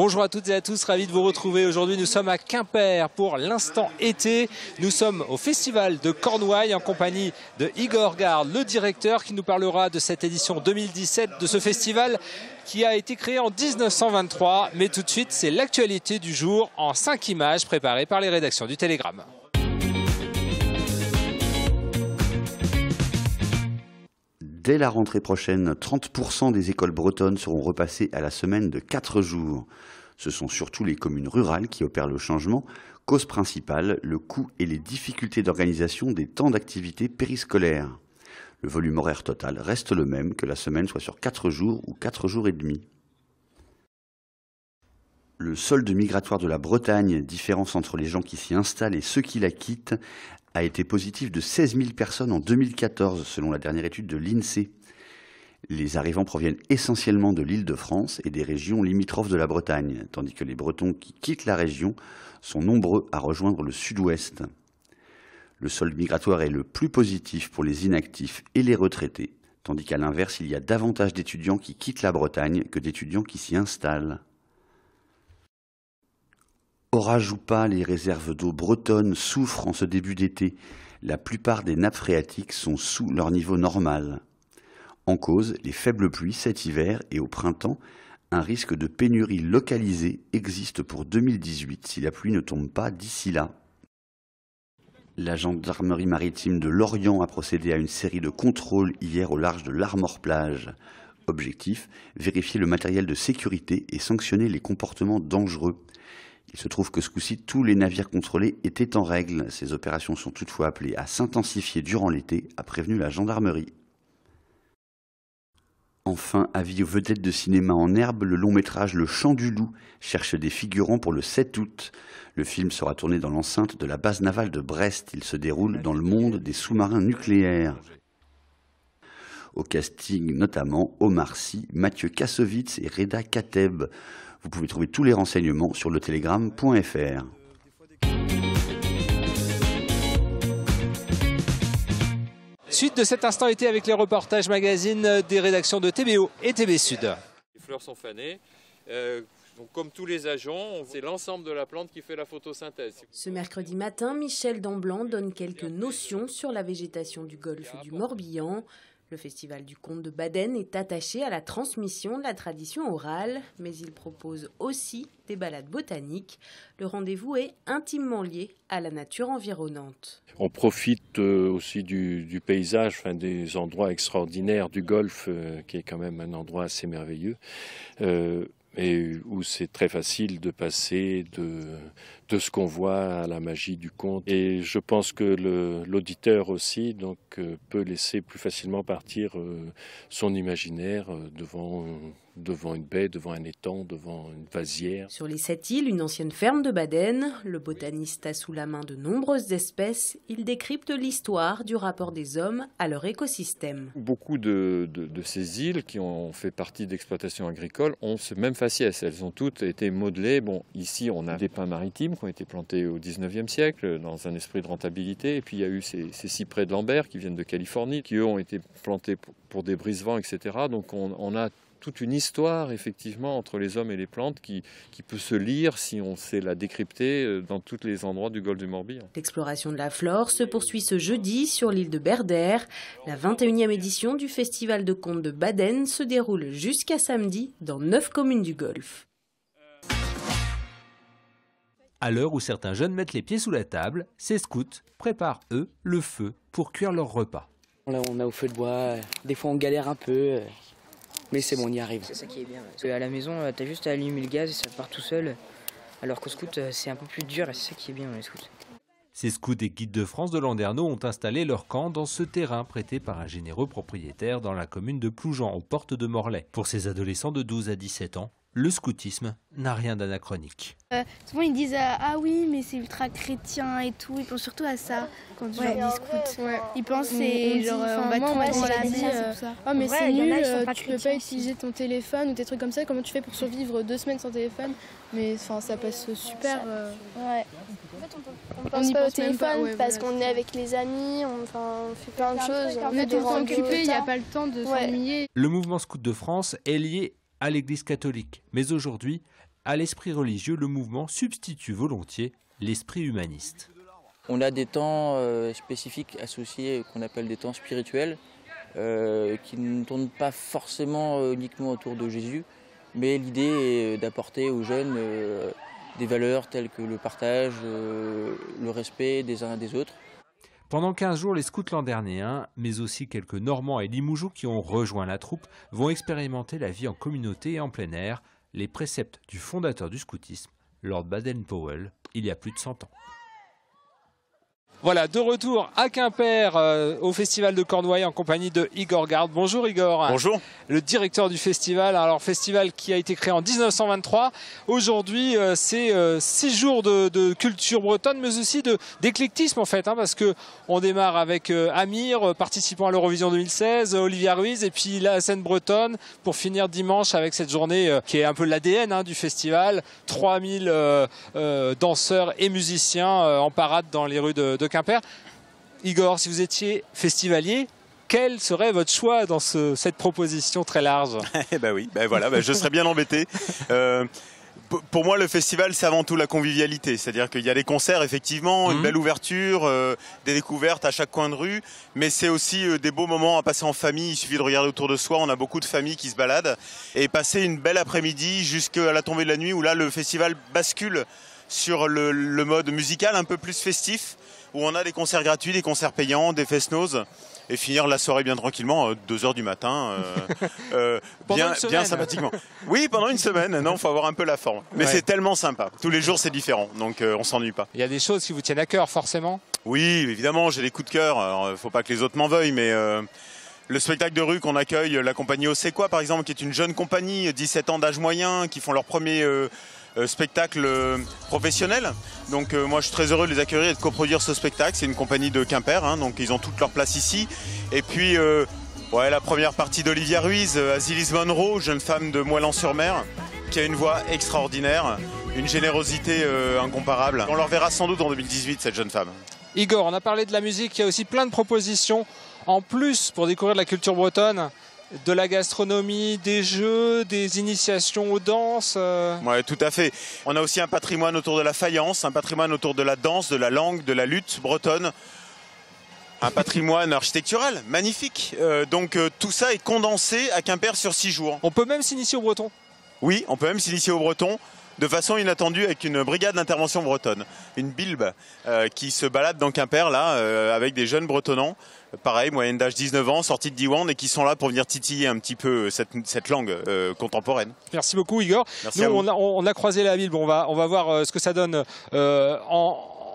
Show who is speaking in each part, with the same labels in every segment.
Speaker 1: Bonjour à toutes et à tous, ravi de vous retrouver. Aujourd'hui, nous sommes à Quimper pour l'instant été. Nous sommes au Festival de Cornouailles en compagnie de Igor Garde, le directeur, qui nous parlera de cette édition 2017 de ce festival qui a été créé en 1923. Mais tout de suite, c'est l'actualité du jour en 5 images préparées par les rédactions du Télégramme.
Speaker 2: Dès la rentrée prochaine, 30% des écoles bretonnes seront repassées à la semaine de 4 jours. Ce sont surtout les communes rurales qui opèrent le changement. Cause principale, le coût et les difficultés d'organisation des temps d'activité périscolaires. Le volume horaire total reste le même, que la semaine soit sur 4 jours ou 4 jours et demi. Le solde migratoire de la Bretagne, différence entre les gens qui s'y installent et ceux qui la quittent, a été positif de 16 000 personnes en 2014, selon la dernière étude de l'INSEE. Les arrivants proviennent essentiellement de l'Île-de-France et des régions limitrophes de la Bretagne, tandis que les Bretons qui quittent la région sont nombreux à rejoindre le sud-ouest. Le solde migratoire est le plus positif pour les inactifs et les retraités, tandis qu'à l'inverse, il y a davantage d'étudiants qui quittent la Bretagne que d'étudiants qui s'y installent. Orage ou pas, les réserves d'eau bretonnes souffrent en ce début d'été. La plupart des nappes phréatiques sont sous leur niveau normal. En cause, les faibles pluies cet hiver et au printemps, un risque de pénurie localisée existe pour 2018 si la pluie ne tombe pas d'ici là. La gendarmerie maritime de Lorient a procédé à une série de contrôles hier au large de l'Armor-Plage. Objectif, vérifier le matériel de sécurité et sanctionner les comportements dangereux. Il se trouve que ce coup-ci, tous les navires contrôlés étaient en règle. Ces opérations sont toutefois appelées à s'intensifier durant l'été, a prévenu la gendarmerie. Enfin, avis aux vedettes de cinéma en herbe, le long-métrage Le Chant du Loup cherche des figurants pour le 7 août. Le film sera tourné dans l'enceinte de la base navale de Brest. Il se déroule dans le monde des sous-marins nucléaires. Au casting notamment Omar Sy, Mathieu Kassovitz et Reda Kateb. Vous pouvez trouver tous les renseignements sur letélégramme.fr.
Speaker 1: Suite de cet instant été avec les reportages magazines des rédactions de TBO et TB Sud.
Speaker 3: Les fleurs sont fanées. Donc, comme tous les agents, c'est l'ensemble de la plante qui fait la photosynthèse.
Speaker 4: Ce mercredi matin, Michel Damblanc donne quelques notions sur la végétation du golfe du Morbihan. Le festival du conte de Baden est attaché à la transmission de la tradition orale, mais il propose aussi des balades botaniques. Le rendez-vous est intimement lié à la nature environnante.
Speaker 5: On profite aussi du paysage, des endroits extraordinaires du golfe, qui est quand même un endroit assez merveilleux. Et où c'est très facile de passer de ce qu'on voit à la magie du conte. Et je pense que l'auditeur aussi peut laisser plus facilement partir son imaginaire devant une baie, devant un étang, devant une vasière.
Speaker 4: Sur les 7 îles, une ancienne ferme de Baden, le botaniste a sous la main de nombreuses espèces. Il décrypte l'histoire du rapport des hommes à leur écosystème.
Speaker 3: Beaucoup de ces îles qui ont fait partie d'exploitations agricoles ont ce même faciès. Elles ont toutes été modelées. Bon, ici, on a des pins maritimes qui ont été plantés au 19e siècle dans un esprit de rentabilité. Et puis, il y a eu ces cyprès de Lambert qui viennent de Californie, qui eux ont été plantés pour des brise-vents, etc. Donc, on a toute une histoire, effectivement, entre les hommes et les plantes qui peut se lire si on sait la décrypter dans tous les endroits du golfe du Morbihan.
Speaker 4: L'exploration de la flore se poursuit ce jeudi sur l'île de Berdère. La 21e édition du Festival de contes de Baden se déroule jusqu'à samedi dans 9 communes du Golfe.
Speaker 1: À l'heure où certains jeunes mettent les pieds sous la table, ces scouts préparent, eux, le feu pour cuire leur repas.
Speaker 6: Là, on est au feu de bois. Des fois, on galère un peu. Mais c'est bon, on y arrive.
Speaker 7: C'est ça qui est bien. Parce qu'à la maison, t'as juste à allumer le gaz et ça part tout seul. Alors qu'au scout, c'est un peu plus dur et c'est ça qui est bien dans les scouts.
Speaker 1: Ces scouts et guides de France de Landerneau ont installé leur camp dans ce terrain prêté par un généreux propriétaire dans la commune de Ploujean, aux portes de Morlaix. Pour ces adolescents de 12 à 17 ans, le scoutisme n'a rien d'anachronique.
Speaker 8: Souvent ils disent ah oui mais c'est ultra chrétien et tout, ils pensent surtout à ça quand ils disent scout. Ouais. Ils pensent c'est genre on va tomber dans la vie.
Speaker 9: Oh mais c'est nul, tu peux pas utiliser ton téléphone ou des trucs comme ça, comment tu fais pour survivre 2 semaines sans téléphone? Mais enfin ça passe super.
Speaker 8: Ouais.
Speaker 9: On pense pas au téléphone
Speaker 8: parce qu'on est avec les amis, on fait plein de choses.
Speaker 9: On est tout le temps occupé, il n'y a pas le temps de s'ennuyer.
Speaker 1: Le mouvement scout de France est lié à l'Église catholique. Mais aujourd'hui, À l'esprit religieux, le mouvement substitue volontiers l'esprit humaniste.
Speaker 6: On a des temps spécifiques associés qu'on appelle des temps spirituels qui ne tournent pas forcément uniquement autour de Jésus, mais l'idée est d'apporter aux jeunes des valeurs telles que le partage, le respect des uns et des autres.
Speaker 1: Pendant 15 jours, les scouts landénéens, mais aussi quelques Normands et Limoujous qui ont rejoint la troupe, vont expérimenter la vie en communauté et en plein air, les préceptes du fondateur du scoutisme, Lord Baden-Powell, il y a plus de 100 ans. Voilà, de retour à Quimper au Festival de Cornouailles en compagnie de Igor Garde. Bonjour Igor.
Speaker 10: Bonjour. Le
Speaker 1: directeur du festival. Alors festival qui a été créé en 1923. Aujourd'hui, c'est 6 jours de culture bretonne, mais aussi d'éclectisme en fait, parce que on démarre avec Amir, participant à l'Eurovision 2016, Olivia Ruiz, et puis la scène bretonne pour finir dimanche avec cette journée qui est un peu l'ADN du festival. 3000 danseurs et musiciens en parade dans les rues de Quimper. Igor, si vous étiez festivalier, quel serait votre choix dans cette proposition très large?
Speaker 10: Eh ben oui, voilà, je serais bien embêté. Pour moi, le festival, c'est avant tout la convivialité. C'est-à-dire qu'il y a des concerts, effectivement, une belle ouverture, des découvertes à chaque coin de rue, mais c'est aussi des beaux moments à passer en famille. Il suffit de regarder autour de soi, on a beaucoup de familles qui se baladent, et passer une belle après-midi jusqu'à la tombée de la nuit, où là, le festival bascule sur le mode musical un peu plus festif, où on a des concerts gratuits, des concerts payants, des fest-noz, et finir la soirée bien tranquillement, 2h du matin, bien sympathiquement. Oui, pendant une semaine, non, faut avoir un peu la forme. Mais c'est tellement sympa. Tous les jours, c'est différent, donc on s'ennuie pas.
Speaker 1: Il y a des choses qui vous tiennent à cœur, forcément?
Speaker 10: Oui, évidemment, j'ai des coups de cœur. Alors, faut pas que les autres m'en veuillent, mais le spectacle de rue qu'on accueille, la compagnie Osequois, par exemple, qui est une jeune compagnie, 17 ans d'âge moyen, qui font leur premier spectacle professionnel. Donc moi je suis très heureux de les accueillir et de coproduire ce spectacle. C'est une compagnie de Quimper, donc ils ont toute leur place ici. Et puis la première partie d'Olivia Ruiz, Azilis Monroe, jeune femme de Moëlan-sur-Mer, qui a une voix extraordinaire, une générosité incomparable. On la reverra sans doute en 2018, cette jeune femme.
Speaker 1: Igor, on a parlé de la musique, il y a aussi plein de propositions en plus pour découvrir la culture bretonne. De la gastronomie, des jeux, des initiations aux danses.
Speaker 10: Oui, tout à fait. On a aussi un patrimoine autour de la faïence, un patrimoine autour de la danse, de la langue, de la lutte bretonne. Un patrimoine architectural magnifique. Donc tout ça est condensé à Quimper sur 6 jours.
Speaker 1: On peut même s'initier au breton?
Speaker 10: Oui, on peut même s'initier au breton de façon inattendue avec une brigade d'intervention bretonne, une bilbe qui se balade dans Quimper là avec des jeunes bretonnants. Pareil, moyenne d'âge 19 ans, sortis de Diwan et qui sont là pour venir titiller un petit peu cette langue contemporaine.
Speaker 1: Merci beaucoup Igor.
Speaker 10: Merci.
Speaker 1: Nous, on a croisé la ville, on va voir ce que ça donne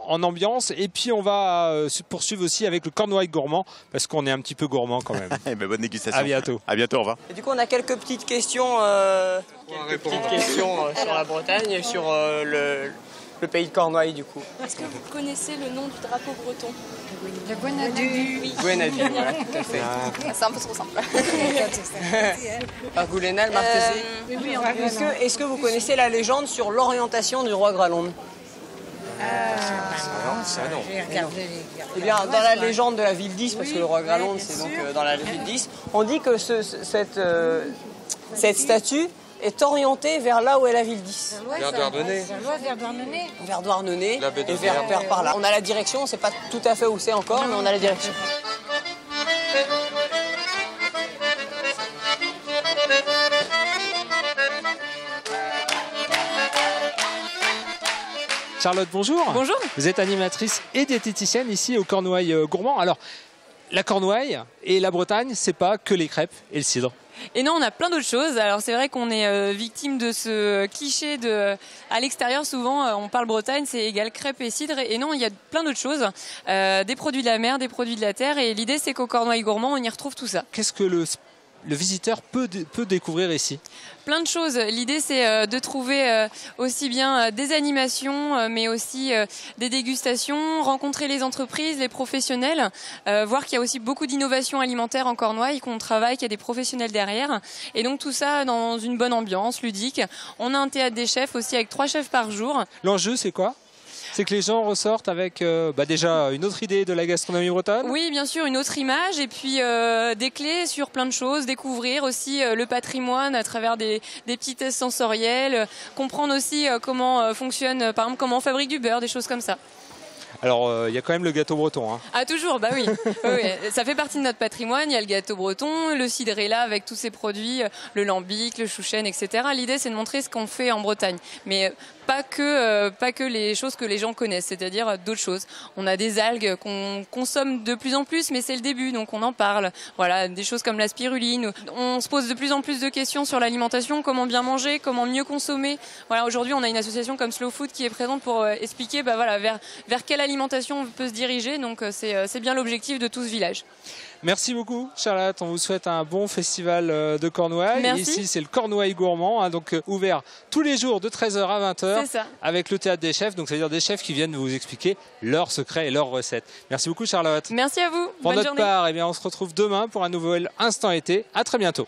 Speaker 1: en ambiance, et puis on va poursuivre aussi avec le Cornouailles gourmand, parce qu'on est un petit peu gourmand quand même.
Speaker 10: Bonne dégustation.
Speaker 1: À bientôt.
Speaker 10: À bientôt, au revoir.
Speaker 11: Et du coup on a quelques petites questions, sur la Bretagne, sur le pays de Cornouailles du coup.
Speaker 12: Est-ce que vous connaissez le nom du drapeau breton?
Speaker 11: Le Gwenadu. Oui. Gwenadu, voilà, tout à fait.
Speaker 12: C'est un peu trop simple.
Speaker 11: Argoulénal, Martezé.
Speaker 12: Oui,
Speaker 11: Est-ce que vous connaissez la légende sur l'orientation du roi Gralonde?
Speaker 10: Ça non.
Speaker 11: Eh bien, dans la légende de la ville 10, parce que le roi Gralonde c'est donc dans la ville 10, on dit que cette statue est orientée vers là où est la ville 10.
Speaker 12: Vers Douarnenez.
Speaker 11: Vers Douarnenez et vers par là. On a la direction, on ne sait pas tout à fait où c'est encore, mais on a la direction.
Speaker 1: Charlotte, bonjour.
Speaker 13: Bonjour.
Speaker 1: Vous êtes animatrice et diététicienne ici au Cornouailles gourmand. Alors, la Cornouaille et la Bretagne, c'est pas que les crêpes et le cidre.
Speaker 13: Et non, on a plein d'autres choses. Alors c'est vrai qu'on est victime de ce cliché à l'extérieur, souvent on parle Bretagne, c'est égal crêpes et cidre. Et non, il y a plein d'autres choses. Des produits de la mer, des produits de la terre. Et l'idée, c'est qu'au Cornouailles gourmand, on y retrouve tout ça.
Speaker 1: Qu'est-ce que le visiteur peut découvrir ici?
Speaker 13: Plein de choses. L'idée, c'est de trouver aussi bien des animations, mais aussi des dégustations, rencontrer les entreprises, les professionnels, voir qu'il y a aussi beaucoup d'innovations alimentaires en Cornouailles, qu'on travaille, qu'il y a des professionnels derrière. Et donc tout ça dans une bonne ambiance ludique. On a un théâtre des chefs aussi avec 3 chefs par jour.
Speaker 1: L'enjeu, c'est quoi? c'est que les gens ressortent avec déjà une autre idée de la gastronomie bretonne.
Speaker 13: Oui, bien sûr, une autre image et puis des clés sur plein de choses, découvrir aussi le patrimoine à travers des petits tests sensoriels, comprendre aussi comment fonctionne, par exemple, comment on fabrique du beurre, des choses comme ça.
Speaker 1: Alors, il y a quand même le gâteau breton. Hein.
Speaker 13: Ah, toujours, bah oui. Oui. Ça fait partie de notre patrimoine. Il y a le gâteau breton, le cidrella avec tous ses produits, le lambic, le chouchen, etc. L'idée, c'est de montrer ce qu'on fait en Bretagne. Mais pas que les choses que les gens connaissent, c'est-à-dire d'autres choses. On a des algues qu'on consomme de plus en plus, mais c'est le début, donc on en parle. Voilà, des choses comme la spiruline. On se pose de plus en plus de questions sur l'alimentation, comment bien manger, comment mieux consommer. Voilà, aujourd'hui, on a une association comme Slow Food qui est présente pour expliquer vers quelle alimentation on peut se diriger. Donc c'est bien l'objectif de tout ce village.
Speaker 1: Merci beaucoup Charlotte, on vous souhaite un bon festival de Cornouailles.
Speaker 13: Merci.
Speaker 1: Ici c'est le Cornouailles gourmand, hein, donc ouvert tous les jours de 13h à 20h avec le théâtre des chefs, donc ça veut dire des chefs qui viennent vous expliquer leurs secrets et leurs recettes. Merci beaucoup Charlotte.
Speaker 13: Merci à vous.
Speaker 1: Pour
Speaker 13: Bonne
Speaker 1: notre
Speaker 13: journée.
Speaker 1: part, on se retrouve demain pour un nouvel Instant été. À très bientôt.